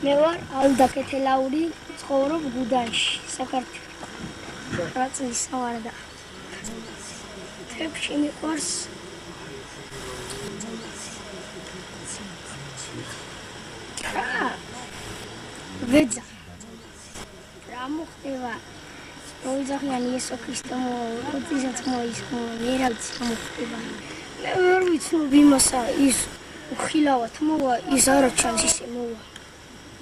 მე ვარ ალდა კეთელაური, ცხოვრობ გუდანში, საქართველოს. რა წლის ვარ და თებში მიყვარს ვეძა. რა მოხდება? მოვიძახიან იესო ქრისტე როდესაც მოისმო, ვერავის მოხდება. მე ვერ ვიცნობ იმასა, ის ხილავად მოვა, ის არა ჩანს ისე მოვა.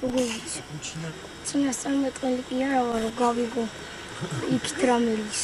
როგორ ვიცი? წინასწარმეტყველი კი არა ვარ, რომ გავიგო იქით რამე ის.